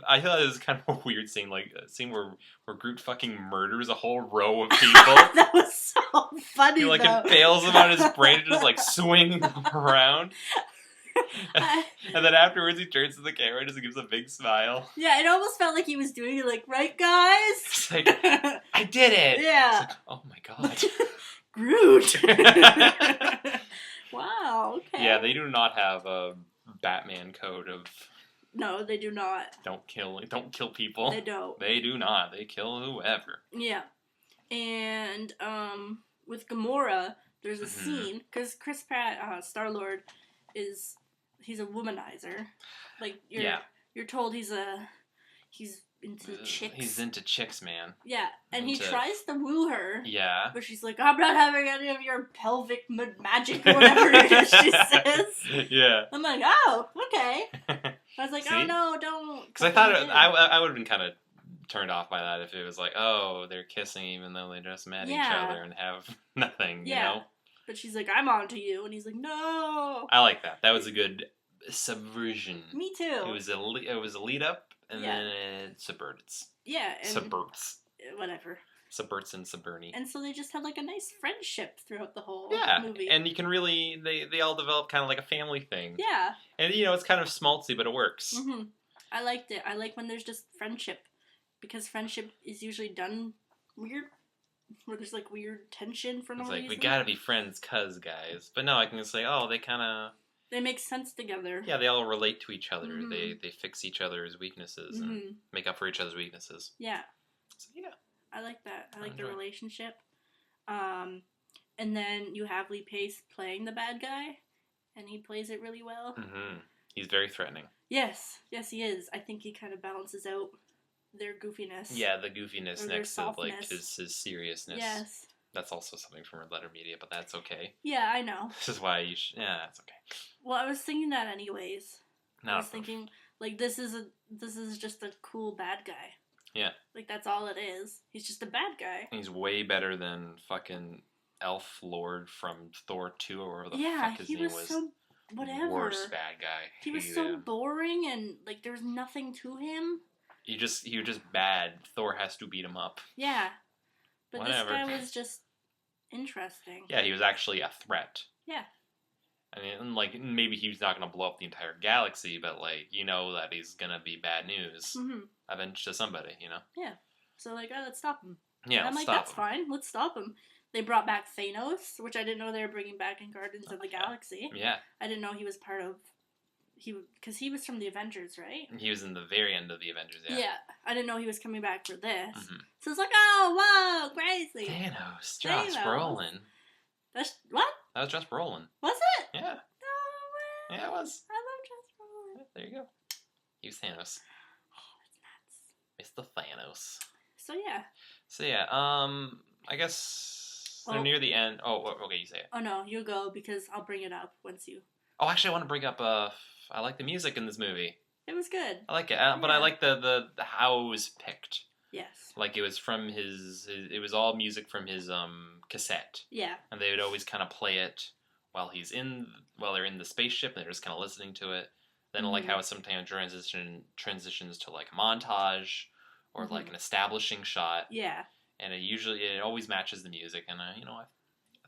I thought it was kind of a weird scene, like a scene where Groot fucking murders a whole row of people. That was so funny. He impales him on his brain and just swinging around. And then afterwards he turns to the camera and just gives a big smile. Yeah, it almost felt like he was doing it like, right, guys? It's like, I did it! Yeah. It's like, oh my god. Groot! Wow, okay. Yeah, they do not have a Batman code of... No, they do not. Don't kill people. They don't. They do not. They kill whoever. Yeah. And, with Gamora, there's a scene, because Chris Pratt, Star-Lord, he's a womanizer. Like, you're told he's into chicks. He's into chicks, man. Yeah, and he tries to woo her. Yeah. But she's like, I'm not having any of your pelvic magic or whatever it is she says. Yeah. I'm like, oh, okay. I was like, oh no, don't. Because I thought I would have been kind of turned off by that if it was like, oh, they're kissing even though they just met each other and have nothing, you know? But she's like, I'm on to you. And he's like, no. I like that. That was a good subversion. Me too. It was a lead up. And then it subverts. Yeah. And subverts. Whatever. Subverts and subverny. And so they just had a nice friendship throughout the whole movie. And you can really, they all develop kind of like a family thing. Yeah. And it's kind of schmaltzy, but it works. Mm-hmm. I liked it. I like when there's just friendship. Because friendship is usually done weird. Where there's weird tension for no reason. It's we gotta be friends guys. But no, I can just say, oh, they kind of... They make sense together. Yeah, they all relate to each other. Mm-hmm. They fix each other's weaknesses and make up for each other's weaknesses. Yeah. So, yeah. I like that. I like the relationship. And then you have Lee Pace playing the bad guy, and he plays it really well. Mm-hmm. He's very threatening. Yes. Yes, he is. I think he kind of balances out their goofiness. Yeah, the goofiness next to his seriousness. Yes. That's also something from Red Letter Media, but that's okay. Yeah, I know. This is why you should... Yeah, that's okay. Well, I was thinking that anyways. No. I was thinking, this is just a cool bad guy. Yeah. That's all it is. He's just a bad guy. He's way better than fucking Elf Lord from Thor 2 or whatever the fuck his name was. Yeah, he was so... Whatever. Worst bad guy. He was so boring and, there was nothing to him. He was just bad. Thor has to beat him up. Yeah. But Whatever. This guy was just interesting. Yeah, he was actually a threat. Yeah. I mean, maybe he's not going to blow up the entire galaxy, but, that he's going to be bad news. Mm-hmm. Eventually to somebody, Yeah. So, let's stop him. Yeah, and I'm that's fine. Let's stop him. They brought back Thanos, which I didn't know they were bringing back in Guardians of the Galaxy. Yeah. I didn't know he was part of... Because he was from the Avengers, right? He was in the very end of the Avengers, yeah. Yeah. I didn't know he was coming back for this. Mm-hmm. So it's oh, whoa, crazy. Josh Brolin. That's... What? That was Josh Brolin. Was it? Yeah. No Yeah, it was. I love Josh Brolin. There you go. He was Thanos. Oh, it's nuts. Mr. Thanos. So, I guess they're near the end. Oh, okay, you say it. Oh, no, you go, because I'll bring it up once you... Oh, actually, I want to bring up, I like the music in this movie. It was good. I like it, but I like the how it was picked. Yes. Like, it was from his it was all music from his, cassette. Yeah. And they would always kind of play it while they're in the spaceship, and they're just kind of listening to it. Then, like, how it sometimes transitions to, like, a montage, or, like, an establishing shot. Yeah. And it always matches the music, and, I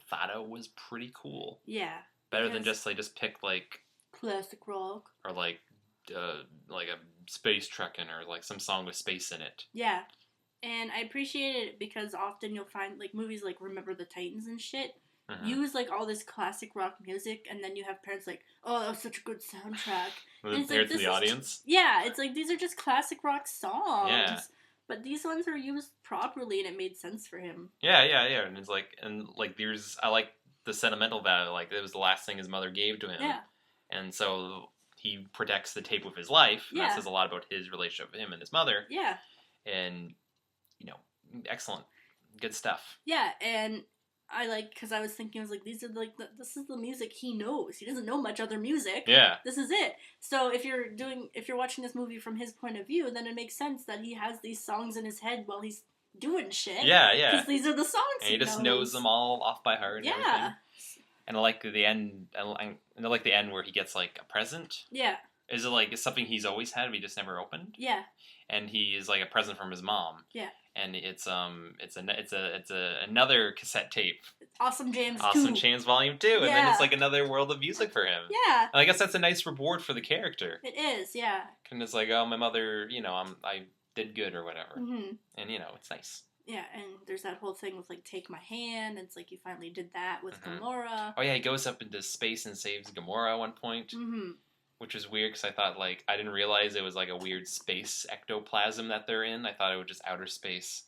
thought it was pretty cool. Yeah. Better than just pick, like... classic rock. Or, like a space trekking, or, like, some song with space in it. Yeah. And I appreciate it because often you'll find, like, movies like Remember the Titans and shit use, like, all this classic rock music, and then you have parents like, oh, that was such a good soundtrack. And it's like, to the audience? Yeah, it's like, these are just classic rock songs. Yeah. But these ones were used properly, and it made sense for him. Yeah. And it's like, I like the sentimental value. Like, it was the last thing his mother gave to him. Yeah. And so he protects the tape with his life. And Yeah. that says a lot about his relationship with him and his mother. Yeah. And, excellent. Good stuff. Yeah, and I because I was thinking, I was like, this is the music he knows. He doesn't know much other music. Yeah. This is it. So if you're watching this movie from his point of view, then it makes sense that he has these songs in his head while he's doing shit. Yeah. Because these are the songs and he just knows them all off by heart. And everything. And I like the end. I like the end where he gets, like, a present. Yeah. Is it like it's something he's always had, but he just never opened? Yeah. And he is like a present from his mom. Yeah. And it's another cassette tape. Awesome Jams 2. Awesome Jams Volume 2. And then it's like another world of music for him. Yeah. And I guess that's a nice reward for the character. It is, yeah. And it's like, oh, my mother, I did good or whatever. Mm-hmm. And, it's nice. Yeah, and there's that whole thing with, like, Take My Hand. It's like you finally did that with Gamora. Oh, yeah, he goes up into space and saves Gamora at one point. Mm-hmm. Which is weird, because I thought, like, I didn't realize it was, like, a weird space ectoplasm that they're in. I thought it was just outer space.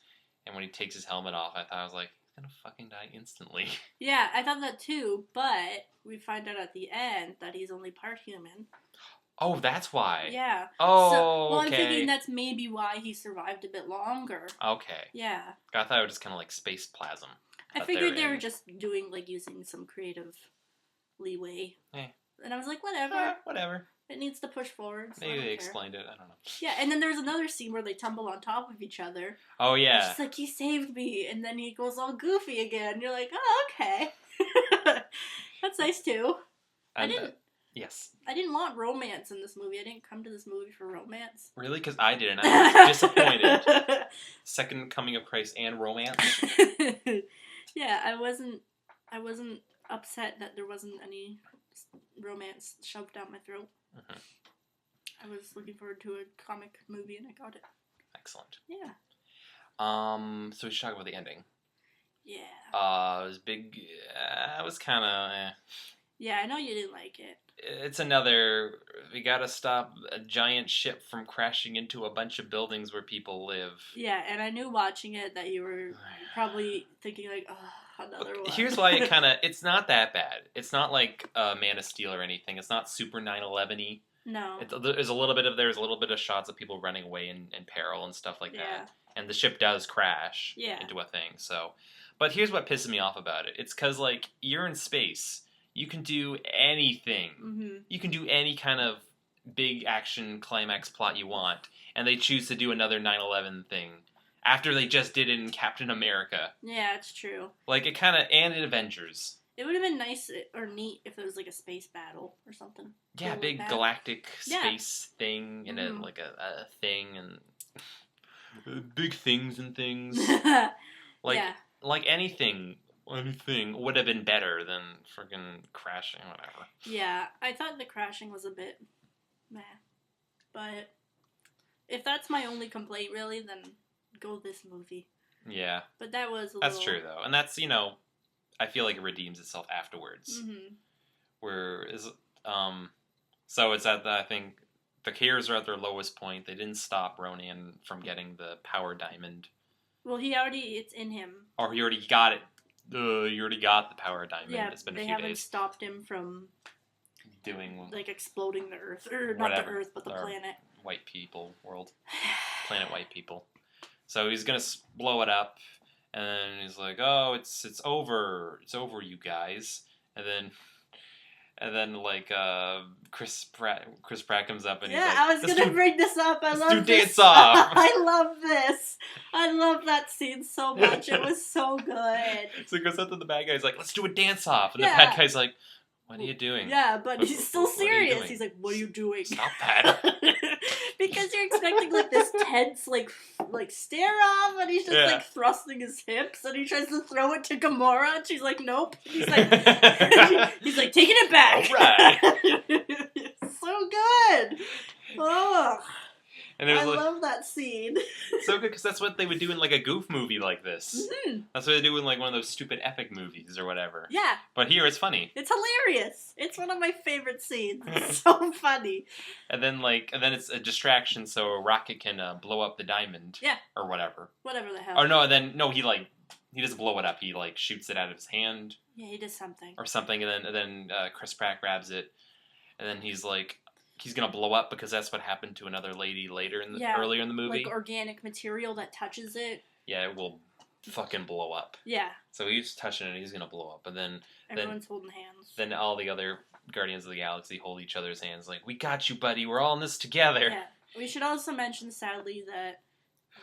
And when he takes his helmet off, I was like, he's gonna fucking die instantly. Yeah, I thought that too, but we find out at the end that he's only part human. Oh, that's why. Yeah. Oh, okay. I'm thinking that's maybe why he survived a bit longer. Okay. Yeah. I thought it was just kind of like space plasm. I figured they were just doing, like, using some creative leeway. And I was like, whatever. Whatever. It needs to push forward. So Maybe they explained it. I don't know. Yeah, and then there's another scene where they tumble on top of each other. Oh, yeah. And she's like, he saved me. And then he goes all goofy again. You're like, oh, okay. That's nice, too. Yes. I didn't want romance in this movie. I didn't come to this movie for romance. Really? Because I didn't. I was disappointed. Second Coming of Christ and romance. Yeah, I wasn't upset that there wasn't any romance shoved down my throat. Mm-hmm. I was looking forward to a comic movie and I got it. Excellent. Yeah. So we should talk about the ending. Yeah. It was big. It was kind of. Yeah, I know you didn't like it. It's another. We gotta stop a giant ship from crashing into a bunch of buildings where people live. Yeah, and I knew watching it that you were probably thinking like, oh, another one. Here's why it's not that bad. It's not like Man of Steel or anything. It's not super 9/11-y. No. There's a little bit of shots of people running away in peril and stuff like that. And the ship does crash into a thing. So, but here's what pisses me off about it. It's because, like, you're in space. You can do anything. Mm-hmm. You can do any kind of big action climax plot you want. And they choose to do another 9/11 thing. After they just did it in Captain America. Yeah, it's true. Like, it kind of... And in Avengers. It would have been nice or neat if it was, like, a space battle or something. Yeah, big galactic space thing. And a thing. And big things and things. Like anything would have been better than freaking crashing, whatever. Yeah, I thought the crashing was a bit meh. But if that's my only complaint, really, then go this movie. Yeah. But that was That's true, though. And that's, I feel like it redeems itself afterwards. Mm-hmm. So it's at I think the Cares are at their lowest point. They didn't stop Ronan from getting the power diamond. Well, it's in him. Or he already got it. You already got the power diamond. Yeah, It's been a they few haven't days. stopped him from doing like exploding the Earth, or not the Earth, but the planet. White people world, planet white people. So he's gonna blow it up, and then he's like, "Oh, it's over, you guys." And then like Chris Pratt comes up and he's like, I was gonna bring this up. I love this. Dance off. I love this. I love that scene so much. It was so good. So he goes up to the bad guy. He's like, "Let's do a dance off," and the bad guy's like, "What are you doing?" Yeah, but he's still serious. He's like, "What are you doing?" Stop that. Because you're expecting like this tense like stare off, and he's just like thrusting his hips, and he tries to throw it to Gamora, and she's like, "Nope." He's like, taking it back. All right. So good. Oh. And I love that scene. So good, because that's what they would do in like a goof movie like this. Mm-hmm. That's what they do in like one of those stupid epic movies or whatever. Yeah. But here it's funny. It's hilarious. It's one of my favorite scenes. It's so funny. And then it's a distraction so a rocket can blow up the diamond. Yeah. Or whatever. Whatever the hell. Or no, he doesn't blow it up. He like shoots it out of his hand. Yeah, he does something. Or something, and then Chris Pratt grabs it, and then he's like, he's gonna blow up because that's what happened to another lady earlier in the movie. Like organic material that touches it. Yeah, it will fucking blow up. Yeah. So he's touching it, he's gonna blow up, and then everyone's holding hands. Then all the other Guardians of the Galaxy hold each other's hands, like, "We got you, buddy. We're all in this together." Yeah. We should also mention, sadly, that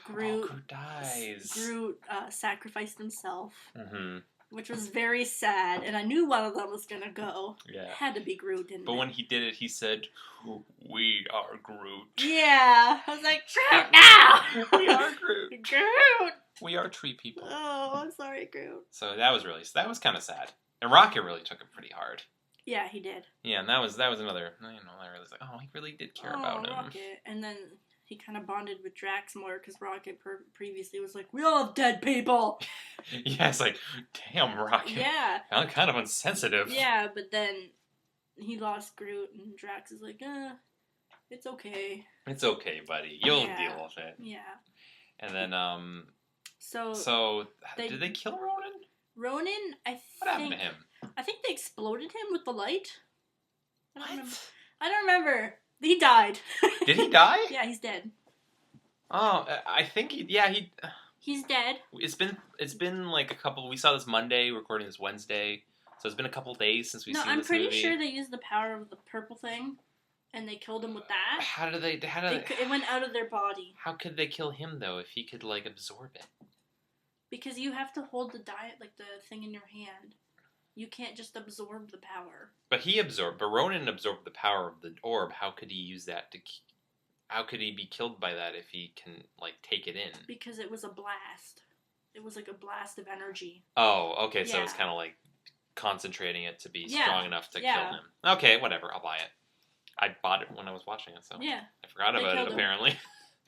Groot dies. Groot sacrificed himself. Mm-hmm. Which was very sad, and I knew one of them was gonna go. Yeah. It had to be Groot, didn't it? But when he did it, he said, "We are Groot." Yeah. I was like, Groot now! We are Groot. Groot! We are tree people. Oh, I'm sorry, Groot. So that was kind of sad. And Rocket really took it pretty hard. Yeah, he did. Yeah, and that was another, I realized, like, oh, he really did care about him. Rocket. And then he kind of bonded with Drax more, because Rocket previously was like, "We all have dead people." Yeah, it's like, damn, Rocket. Yeah. I'm kind of insensitive. Yeah, but then he lost Groot, and Drax is like, it's okay. It's okay, buddy. You'll deal with it. Yeah. And then, So did they kill Ronan? Ronan, What happened to him? I think they exploded him with the light. What? I don't remember. He died. Did he die? Yeah, he's dead. Oh, I think he's dead. It's been like a couple. We saw this Monday, recording this Wednesday, so it's been a couple days since we've seen this movie. No, I'm pretty sure they used the power of the purple thing, and they killed him with that. How did they? It went out of their body. How could they kill him though if he could like absorb it? Because you have to hold the thing in your hand. You can't just absorb the power. But Ronan absorbed the power of the orb. How could he use that how could he be killed by that if he can, like, take it in? Because it was a blast. It was like a blast of energy. Oh, okay, so it's kind of like concentrating it to be strong enough to kill him. Okay, whatever, I'll buy it. I bought it when I was watching it, so I forgot about it, apparently.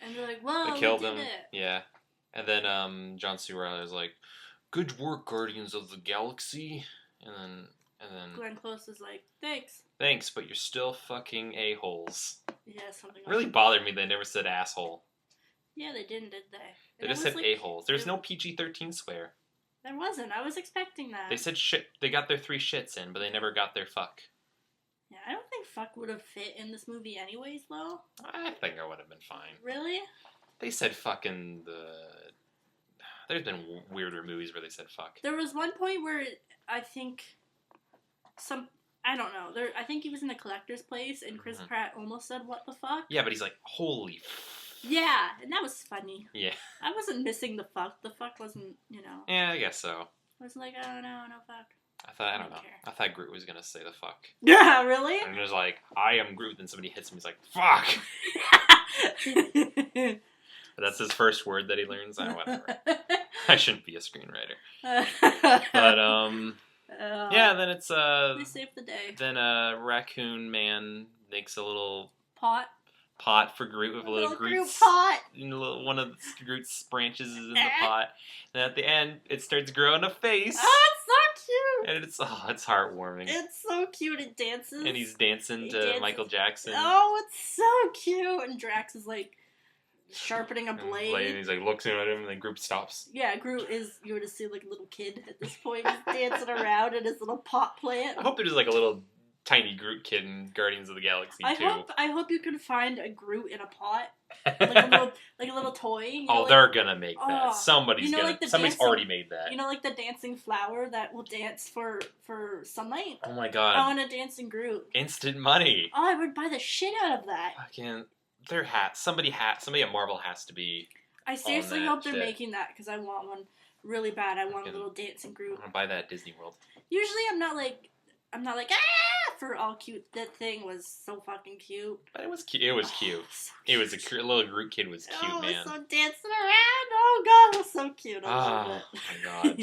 And they're like, whoa, they killed did him. it. Yeah. And then John C. Reilly is like, "Good work, Guardians of the Galaxy." And then Glenn Close is like, Thanks, but you're still fucking a-holes. Yeah, something like really bothered me they never said asshole. Yeah, they didn't, did they? They just said a-holes. There's no PG-13 swear. There wasn't. I was expecting that. They said shit. They got their 3 shits in, but they never got their fuck. Yeah, I don't think fuck would have fit in this movie anyways, though. I think I would have been fine. Really? They said fuck in the... There's been weirder movies where they said fuck. There was one point where I think I don't know. I think he was in a collector's place, and Chris Pratt almost said, "What the fuck?" Yeah, but he's like, "Holy." Yeah, and that was funny. Yeah. I wasn't missing the fuck. The fuck wasn't, Yeah, I guess so. I was like, oh no, no fuck. I don't know. Care. I thought Groot was gonna say the fuck. Yeah, really? And it was like, "I am Groot," then somebody hits him. He's like, "Fuck." But that's his first word that he learns. Whatever. I shouldn't be a screenwriter. But yeah, then it's they saved the day. Then Raccoon Man makes a little pot for Groot with a little Groot's pot. One of Groot's branches is in the pot. And at the end, it starts growing a face. Oh, it's so cute. And it's heartwarming. It's so cute. It dances. And he's dancing to Michael Jackson. Oh, it's so cute. And Drax is like sharpening a blade. And he's like looking at him, and then Groot stops. Yeah, Groot is, you would just see like a little kid at this point. He's dancing around in his little pot plant. I hope there's like a little tiny Groot kid in Guardians of the Galaxy I 2. hope you can find a Groot in a pot, like a little toy. You know, they're gonna make that. Oh, Somebody's you know, like somebody's dancing, already made that. You know, like the dancing flower that will dance for sunlight. Oh my god! I want a dancing Groot. Instant money. Oh, I would buy the shit out of that. Fucking, somebody at Marvel has to be. I seriously hope they're making that because I want one really bad. I want a little dancing Groot. I want to buy that at Disney World. Usually, I'm not like for all cute. That thing was so fucking cute. But it was cute. It was cute. So It was a little Groot kid was cute, man. It was so dancing around. Oh god, it was so cute. I love it. Oh my god.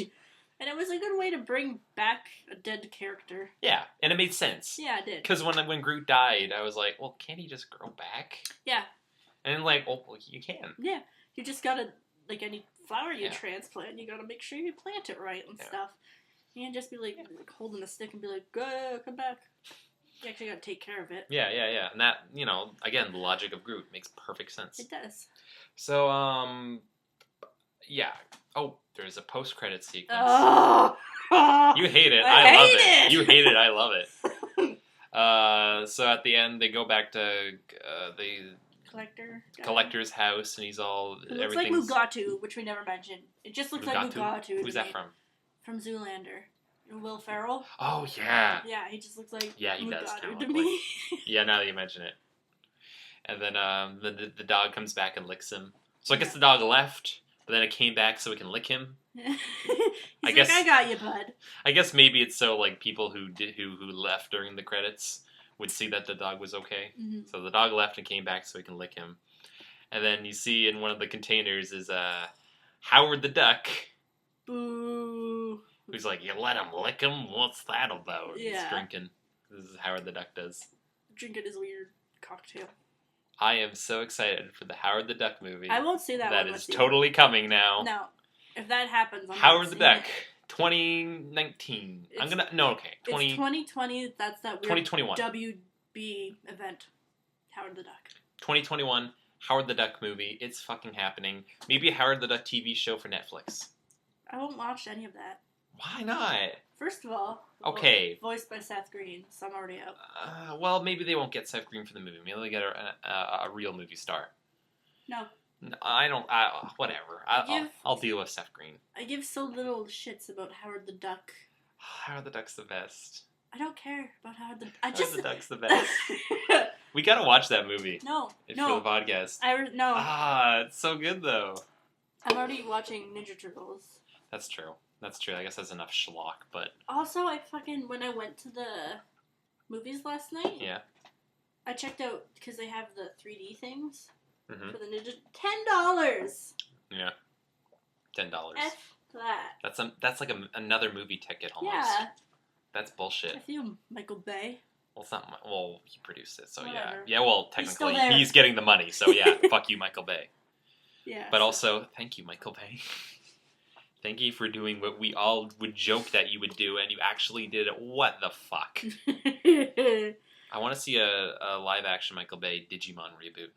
And it was a good way to bring back a dead character. Yeah, and it made sense. Yeah, it did. Because when Groot died, I was like, well, can't he just grow back? Yeah. And like, well, you can. Yeah, you just gotta, like any flower you transplant, you gotta make sure you plant it right and stuff. You can't just be like holding a stick and be like, go, come back. You actually gotta take care of it. Yeah. And that, again, the logic of Groot makes perfect sense. It does. So, yeah. Oh, there's a post-credit sequence. Oh! You hate it. I love hate it. You hate it. I love it. So at the end, they go back to the collector's house, and he's all. It looks like Mugatu, which we never mentioned. It just looks like Mugatu. Who's that from? From Zoolander. Will Ferrell. Oh yeah. Yeah, he just looks like he does to me. Yeah, now that you mention it. And then the dog comes back and licks him. So I guess the dog left, but then it came back so we can lick him. I guess I got you, bud. I guess maybe it's so like people who left during the credits would see that the dog was okay. Mm-hmm. So the dog left and came back so we can lick him. And then you see in one of the containers is Howard the Duck. Boo. Who's like, you let him lick him? What's that about? Yeah. He's drinking. This is Howard the Duck does. Drinking his weird cocktail. I am so excited for the Howard the Duck movie. I won't see that one. That is totally coming now. No. If that happens, I'm Howard the Duck, it. 2019. It's 2020. That's that weird 2021 WB event. Howard the Duck. 2021 Howard the Duck movie. It's fucking happening. Maybe a Howard the Duck TV show for Netflix. I won't watch any of that. Why not? First of all, okay, voiced by Seth Green, so I'm already out. Well, maybe they won't get Seth Green for the movie. Maybe they'll get a real movie star. No. I don't. Whatever. I'll deal with Seth Green. I give so little shits about Howard the Duck. Howard the Duck's the best. I don't care about Howard the. Howard the Duck's the best. We gotta watch that movie. No. For the podcast. No. It's so good though. I'm already watching Ninja Turtles. That's true. I guess that's enough schlock, but... Also, when I went to the movies last night... Yeah. I checked out, because they have the 3D things for the Ninja... $10! Yeah. $10. F that. That's like another movie ticket, almost. Yeah. That's bullshit. I feel Michael Bay. Well, it's not... Well, he produced it, so Whatever. Yeah, well, technically, he's getting the money, so yeah, fuck you, Michael Bay. Yeah. But also, thank you, Michael Bay. Thank you for doing what we all would joke that you would do, and you actually did it. What the fuck? I want to see a live-action Michael Bay Digimon reboot.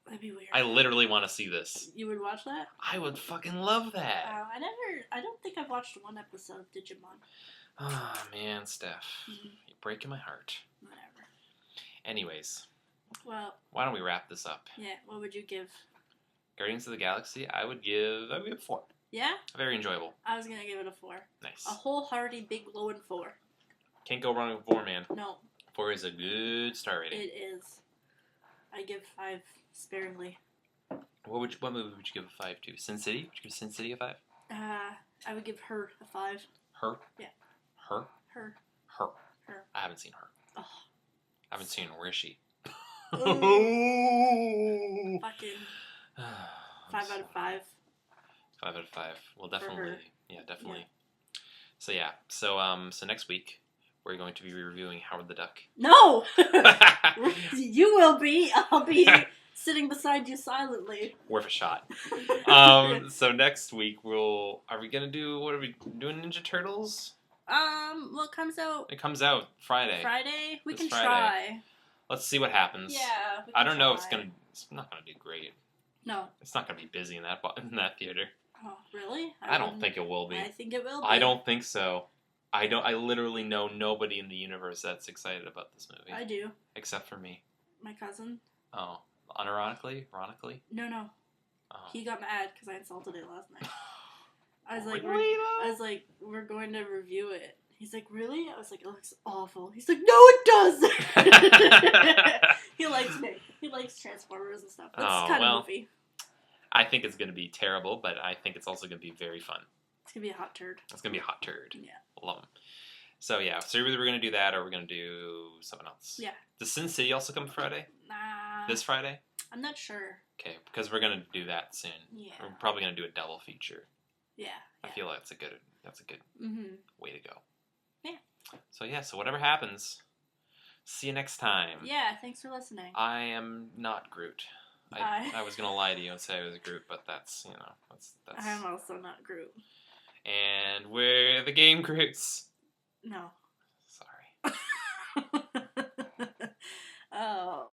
That'd be weird. I literally want to see this. You would watch that? I would fucking love that. I don't think I've watched one episode of Digimon. Oh, man, Steph. You're breaking my heart. Whatever. Anyways. Well. Why don't we wrap this up? Yeah, what would you give? Guardians of the Galaxy, I would give 4. Yeah? Very enjoyable. I was going to give it a 4. Nice. A wholehearted big glowing 4. Can't go wrong with 4, man. No. 4 is a good star rating. It is. I give 5 sparingly. What movie would you give a 5 to? Sin City? Would you give Sin City a 5? I would give Her a 5. Her? Yeah. Her? Her. Her. Her. I haven't seen Her. Oh. I haven't seen Where Is She? Fucking 5 out of 5. 5 out of 5. Well, definitely. Yeah, definitely. Yeah. So next week we're going to be reviewing Howard the Duck. No. You will be. I'll be sitting beside you silently. Worth a shot. So next week are we doing Ninja Turtles? What comes out? It comes out Friday. Friday? We can Friday. Try. Let's see what happens. Yeah. I don't know. It's not gonna do great. No. It's not gonna be busy in that theater. Oh, really? I don't think it will be. I think it will be. I don't think so. I literally know nobody in the universe that's excited about this movie. I do. Except for me. My cousin. Oh. Unironically? Ironically? No. Oh. He got mad because I insulted it last night. I was like, we're going to review it. He's like, really? I was like, it looks awful. He's like, no, it doesn't. He likes me. He likes Transformers and stuff. That's kind of movie. I think it's going to be terrible, but I think it's also going to be very fun. It's going to be a hot turd. It's going to be a hot turd. Yeah. Love them. So, yeah. So, either we're going to do that or we're going to do something else. Yeah. Does Sin City also come Friday? Nah. This Friday? I'm not sure. Okay, because we're going to do that soon. Yeah. We're probably going to do a double feature. Yeah. I feel like that's a good way to go. Yeah. So, yeah. So, whatever happens, see you next time. Yeah, thanks for listening. I am not Groot. I was going to lie to you and say I was Groot, but that's, that's... I'm also not Groot. And we're the Game Groots. No.